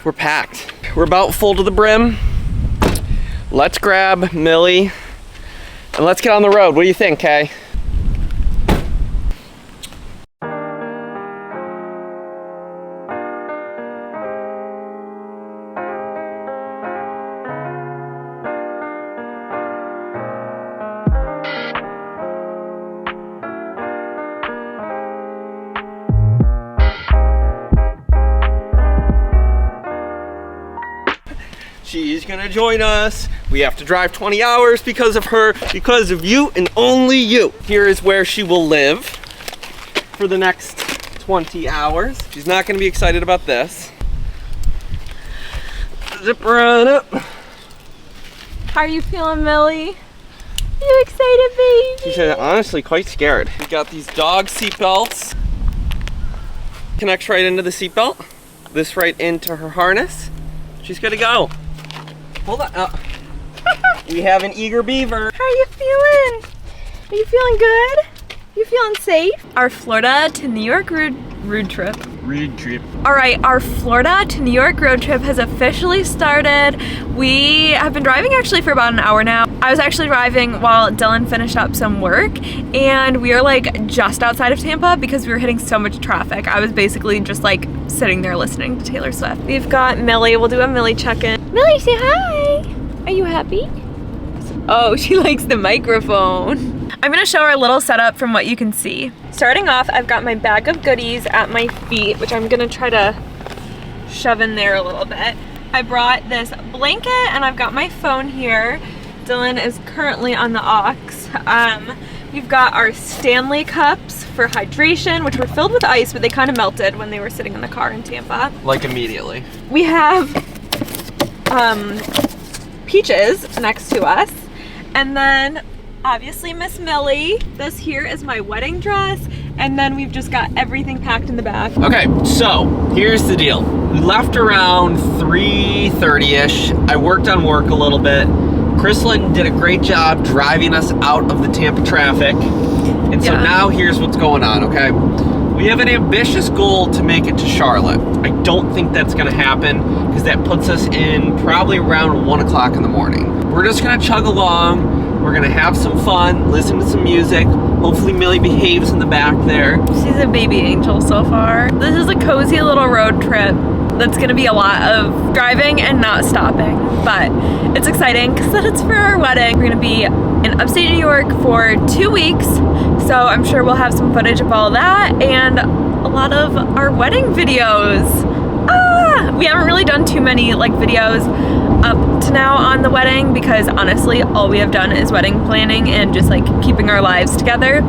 we're packed. We're about full to the brim. Let's grab Millie and let's get on the road. What do you think, Kay? She's gonna join us. We have to drive 20 hours because of her, because of you and only you. Here is where she will live for the next 20 hours. She's not gonna be excited about this. Zip her on up. How are you feeling, Millie? You excited, baby? She's honestly quite scared. We got these dog seat belts. Connects right into the seat belt. This right into her harness. She's good to go. Hold on. We have an eager beaver. How are you feeling? Are you feeling good? You feeling safe? Our Florida to New York road trip. All right, our Florida to New York road trip has officially started. We have been driving actually for about an hour now. I was actually driving while Dylan finished up some work, and we are like just outside of Tampa because we were hitting so much traffic. I was basically just like sitting there listening to Taylor Swift. We've got Millie. We'll do a Millie check-in. Millie, say hi. Are you happy? Oh, she likes the microphone. I'm gonna show our little setup from what you can see. Starting off, I've got my bag of goodies at my feet, which I'm gonna try to shove in there a little bit. I brought this blanket and I've got my phone here. Dylan is currently on the aux. We've got our Stanley cups for hydration, which were filled with ice, but they kind of melted when they were sitting in the car in Tampa. Like immediately. We have Peaches next to us. And then obviously Miss Millie. This here is my wedding dress. And then we've just got everything packed in the back. Okay, so here's the deal. We left around 3:30-ish. I worked on work a little bit. Kryslin did a great job driving us out of the Tampa traffic. And so now here's what's going on, okay? We have an ambitious goal to make it to Charlotte. I don't think that's gonna happen because that puts us in probably around 1 o'clock in the morning. We're just gonna chug along. We're gonna have some fun, listen to some music. Hopefully Millie behaves in the back there. She's a baby angel so far. This is a cozy little road trip that's gonna be a lot of driving and not stopping, but it's exciting because it's for our wedding. We're gonna be in upstate New York for 2 weeks, so I'm sure we'll have some footage of all that and a lot of our wedding videos. We haven't really done too many like videos up to now on the wedding because honestly all we have done is wedding planning and just like keeping our lives together.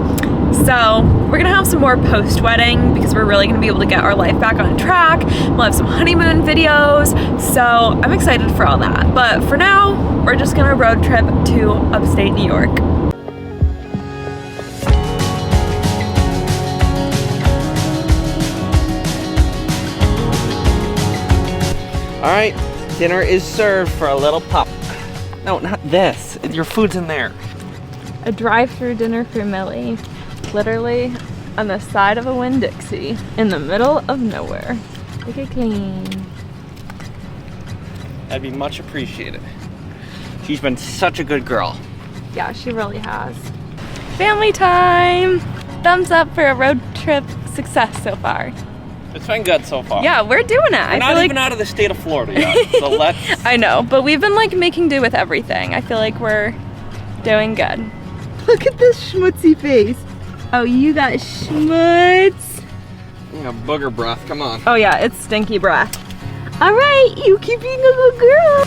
So we're gonna have some more post-wedding because we're really gonna be able to get our life back on track. We'll have some honeymoon videos, so I'm excited for all that. But for now, we're just gonna road trip to upstate New York. All right, dinner is served for a little pup. No, not this. Your food's in there. A drive-through dinner for Millie. Literally on the side of a Winn-Dixie in the middle of nowhere. Look at clean. That'd be much appreciated. She's been such a good girl. Yeah, she really has. Family time! Thumbs up for a road trip success so far. It's been good so far. Yeah, we're doing it. We're not even out of the state of Florida yet, so let's... I know, but we've been like making do with everything. I feel like we're doing good. Look at this schmutzy face. Oh, you got schmutz. You got booger breath, come on. Oh yeah, it's stinky breath. All right, you keep being a good girl.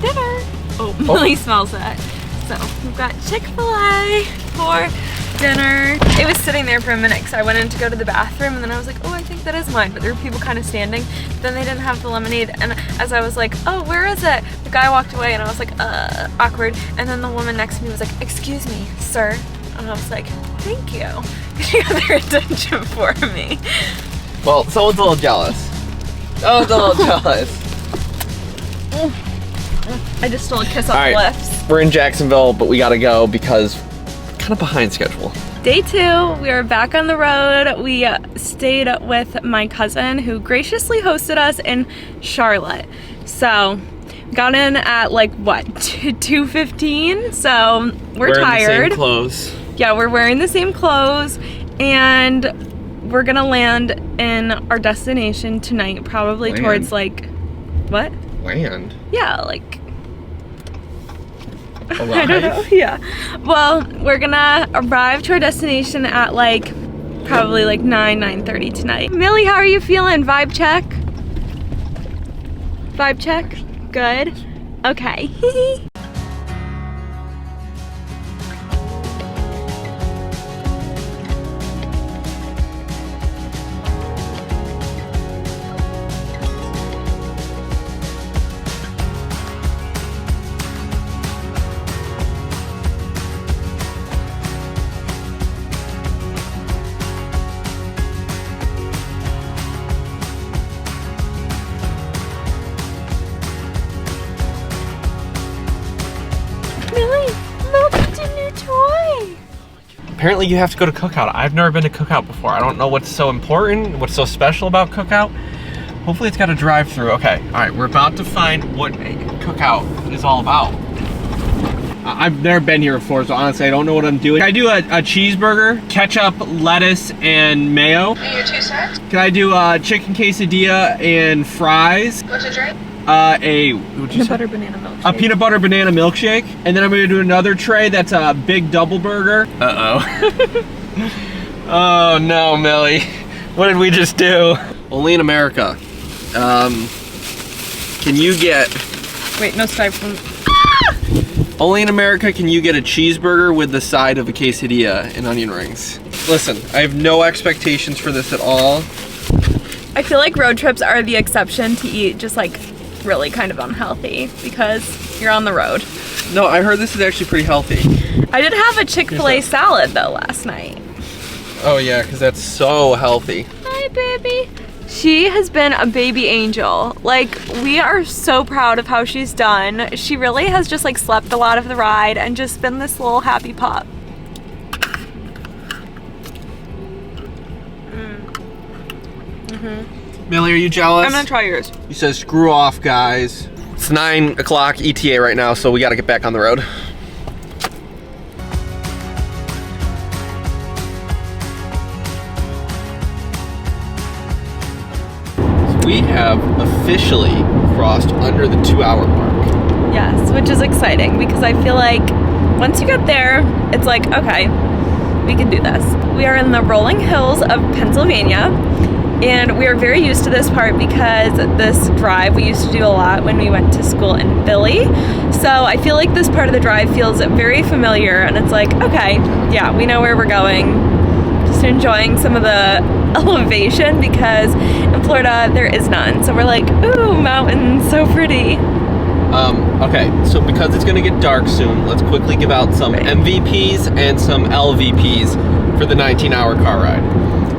Dinner. Oh, Millie smells that. So we've got Chick-fil-A for dinner. It was sitting there for a minute because I went in to go to the bathroom and then I was like, oh, I think that is mine. But there were people kind of standing. But then they didn't have the lemonade. And as I was like, oh, where is it? The guy walked away and I was like, awkward. And then the woman next to me was like, excuse me, sir. And I was like, thank you. She got their attention for me. Well, someone's a little jealous. Someone's a little jealous. I just stole a kiss off lips. we're in Jacksonville, but we gotta go because kind of behind schedule. Day 2, we are back on the road. We stayed with my cousin who graciously hosted us in Charlotte. So, got in at like, what, 2:15? So, we're tired. Wearing the same clothes. Yeah, we're wearing the same clothes, and we're gonna land in our destination tonight, probably towards like, what? Land? Yeah, like, Arrive? I don't know, yeah. Well, we're gonna arrive to our destination at like, probably like 9:30 tonight. Millie, how are you feeling? Vibe check? Vibe check? Good? Okay. Apparently you have to go to Cookout. I've never been to Cookout before. I don't know what's so important, what's so special about Cookout. Hopefully it's got a drive-through. Okay, all right, we're about to find what Cookout is all about. I've never been here before, so honestly, I don't know what I'm doing. Can I do a cheeseburger, ketchup, lettuce, and mayo? And your 2 sides? Can I do a chicken quesadilla and fries? What's your drink? Peanut butter banana milkshake. A peanut butter banana milkshake, and then I'm gonna do another tray that's a big double burger. Oh no, Millie. What did we just do? Only in America. Can you get... Wait, no styrofoam. Only in America can you get a cheeseburger with the side of a quesadilla and onion rings. Listen, I have no expectations for this at all. I feel like road trips are the exception to eat just like really kind of unhealthy because you're on the road. No, I heard this is actually pretty healthy. I did have a Chick-fil-A salad though last night. Oh yeah, because that's so healthy. Hi, baby. She has been a baby angel. Like, we are so proud of how she's done. She really has just like slept a lot of the ride and just been this little happy pup. Millie, are you jealous? I'm gonna try yours. He says, screw off, guys. It's 9 o'clock ETA right now, so we gotta get back on the road. So we have officially crossed under the 2-hour mark. Yes, which is exciting because I feel like once you get there, it's like, okay, we can do this. We are in the rolling hills of Pennsylvania. And we are very used to this part because this drive we used to do a lot when we went to school in Philly. So I feel like this part of the drive feels very familiar and it's like, okay, yeah, we know where we're going. Just enjoying some of the elevation because in Florida there is none. So we're like, ooh, mountains, so pretty. Okay, so because it's gonna get dark soon, let's quickly give out some MVPs and some LVPs for the 19-hour car ride.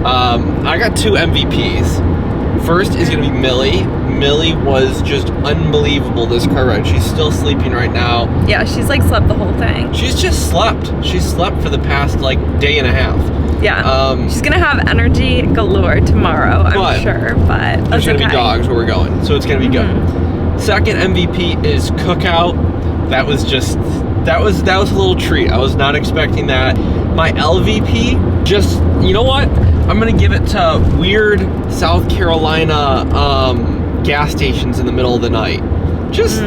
I got 2 MVPs. First is gonna be Millie. Millie was just unbelievable this car ride. She's still sleeping right now. Yeah, she's like slept the whole thing. She's just slept. She's slept for the past like day and a half. Yeah, she's gonna have energy galore tomorrow, I'm sure, but there's gonna be dogs where we're going, so it's gonna be good. Second MVP is Cookout. That was a little treat. I was not expecting that. My LVP, just, you know what? I'm gonna give it to weird South Carolina gas stations in the middle of the night. Just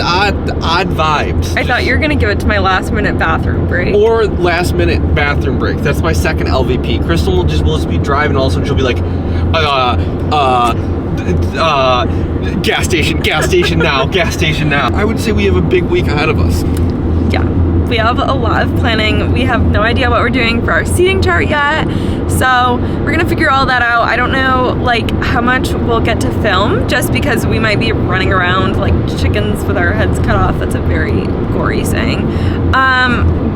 odd vibes. I thought you were gonna give it to my last minute bathroom break. Or last minute bathroom break. That's my second LVP. Kryslin will just be driving, all of a sudden she'll be like, gas station now, gas station now. I would say we have a big week ahead of us. Yeah, we have a lot of planning. We have no idea what we're doing for our seating chart yet. So we're gonna figure all that out. I don't know like how much we'll get to film just because we might be running around like chickens with our heads cut off. That's a very gory saying.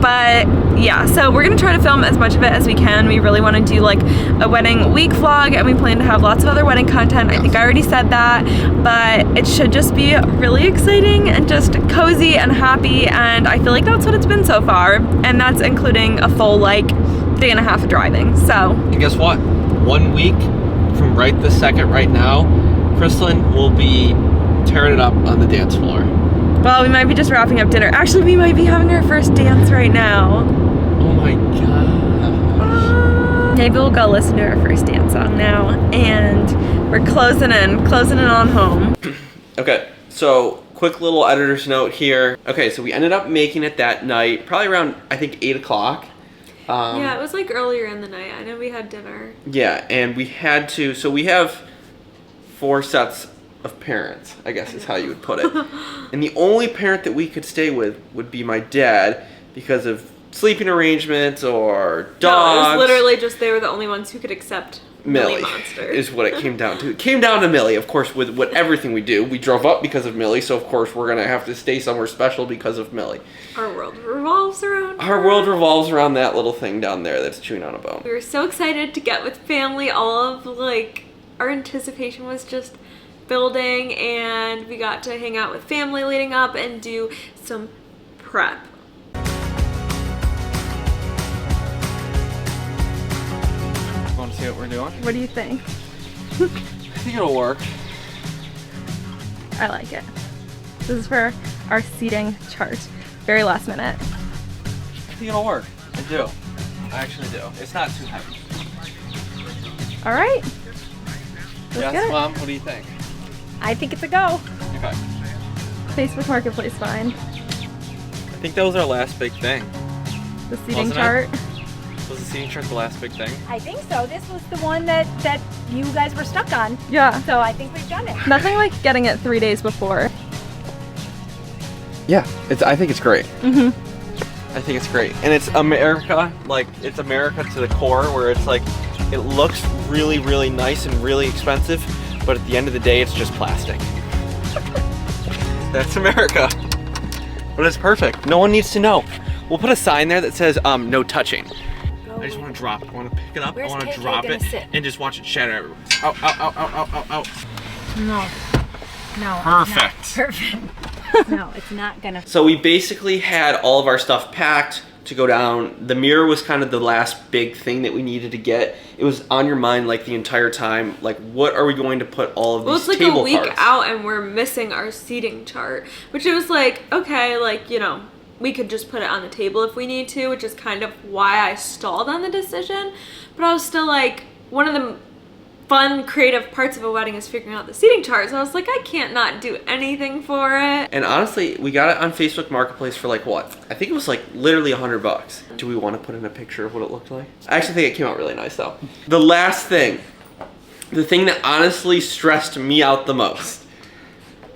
But yeah, so we're gonna try to film as much of it as we can. We really want to do like a wedding week vlog, and we plan to have lots of other wedding content. I think I already said that, but it should just be really exciting and just cozy and happy, and I feel like that's what it's been so far, and that's including a full like day and a half of driving. So, and guess what? 1 week from right this second, right now, Kryslin will be tearing it up on the dance floor. Well, we might be just wrapping up dinner. Actually, we might be having our first dance right now. Oh my gosh. Maybe we'll go listen to our first dance song now, and we're closing in on home. Okay, so quick little editor's note here. Okay, so we ended up making it that night, probably around, I think, 8 o'clock. Yeah, it was like earlier in the night. I know we had dinner. Yeah, and we had to, so we have 4 sets of parents, I guess is how you would put it. And the only parent that we could stay with would be my dad because of sleeping arrangements or dogs. No, it was literally just they were the only ones who could accept Millie Monster. Is what it came down to. It came down to Millie, of course, with what everything we do. We drove up because of Millie, so of course we're gonna have to stay somewhere special because of Millie. Our world revolves around Our her. world revolves around that little thing down there that's chewing on a bone. We were so excited to get with family. All of like our anticipation was just building, and we got to hang out with family leading up and do some prep. Want to see what we're doing? What do you think? I think it'll work. I like it. This is for our seating chart. Very last minute. I think it'll work. I do. I actually do. It's not too heavy. All right. Yes, Mom, what do you think? I think it's a go. Okay. Facebook Marketplace find. I think that was our last big thing. The seating Wasn't chart. Was the seating chart the last big thing? I think so. This was the one that you guys were stuck on. Yeah. So I think we've done it. Nothing like getting it 3 days before. Yeah, I think it's great. Mm-hmm. I think it's great. And it's America, like, it's America to the core, where it's like, it looks really, really nice and really expensive, but at the end of the day, it's just plastic. That's America. But it's perfect. No one needs to know. We'll put a sign there that says, no touching. I just want to drop it. I want to pick it up. Where's I want to KK drop gonna it sit? and just watch it shatter everywhere. Ow, ow, ow, ow, ow, ow, ow. No. Perfect. Perfect. No, it's not gonna. So we basically had all of our stuff packed to go down. The mirror was kind of the last big thing that we needed to get. It was on your mind like the entire time. Like, what are we going to put all of these table Well, it's like a week parts? out and we're missing our seating chart, which it was like, okay, like, you know, we could just put it on the table if we need to, which is kind of why I stalled on the decision. But I was still like, one of the fun, creative parts of a wedding is figuring out the seating chart. So I was like, I can't not do anything for it. And honestly, we got it on Facebook Marketplace for like what? I think it was like literally $100. Do we want to put in a picture of what it looked like? I actually think it came out really nice though. The last thing, the thing that honestly stressed me out the most.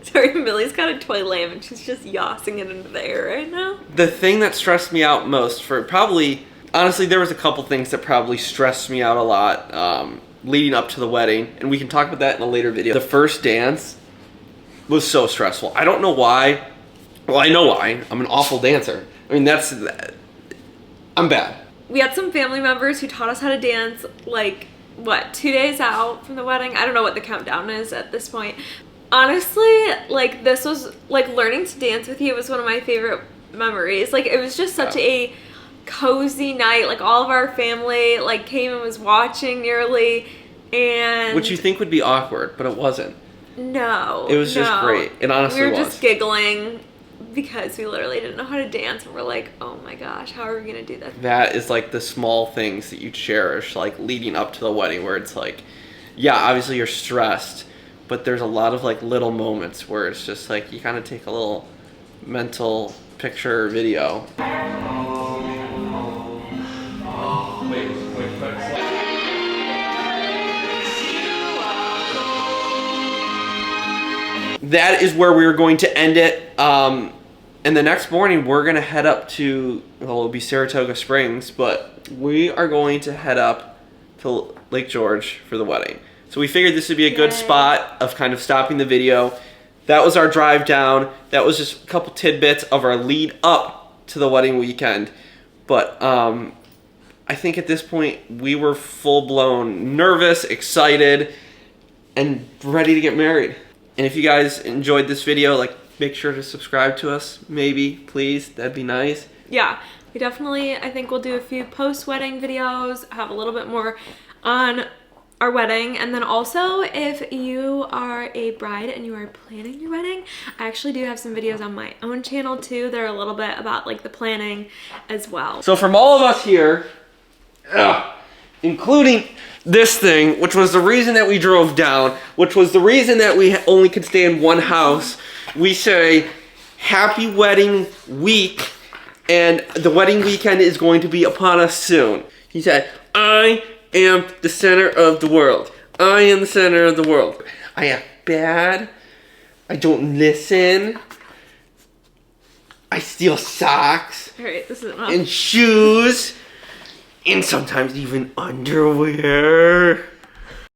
Sorry, Millie's got a toy lamb and she's just yossing it into the air right now. The thing that stressed me out most for probably, honestly, there was a couple things that probably stressed me out a lot leading up to the wedding, and we can talk about that in a later video. The first dance was so stressful. I don't know why. Well, I know why. I'm an awful dancer. I mean, I'm bad. We had some family members who taught us how to dance, like, what, 2 days out from the wedding? I don't know what the countdown is at this point. Honestly, like, this was, like, learning to dance with you was one of my favorite memories. Like, it was just such a cozy night. Like, all of our family, like, came and was watching nearly, and... Which you think would be awkward, but it wasn't. No. It was just great. It honestly was. We were just giggling because we literally didn't know how to dance, and we're like, oh my gosh, how are we gonna do that? That is, like, the small things that you cherish, like, leading up to the wedding, where it's like, yeah, obviously you're stressed, but there's a lot of, like, little moments where it's just, like, you kind of take a little mental picture or video. That is where we were going to end it. And the next morning, we're going to head up to, well, it'll be Saratoga Springs, but we are going to head up to Lake George for the wedding. So we figured this would be a good spot of kind of stopping the video. That was our drive down. That was just a couple tidbits of our lead up to the wedding weekend. But I think at this point we were full-blown nervous, excited, and ready to get married. And if you guys enjoyed this video, like, make sure to subscribe to us, maybe, please. That'd be nice. Yeah, we definitely, I think we'll do a few post-wedding videos, have a little bit more on our wedding. And then also, if you are a bride and you are planning your wedding, I actually do have some videos on my own channel too. They're a little bit about like the planning as well. So from all of us here, including this thing, which was the reason that we drove down, which was the reason that we only could stay in one house, we say happy wedding week, and the wedding weekend is going to be upon us soon. He said, I am the center of the world. I am the center of the world. I act bad. I don't listen. I steal socks. Alright, this is enough. And shoes. And sometimes even underwear.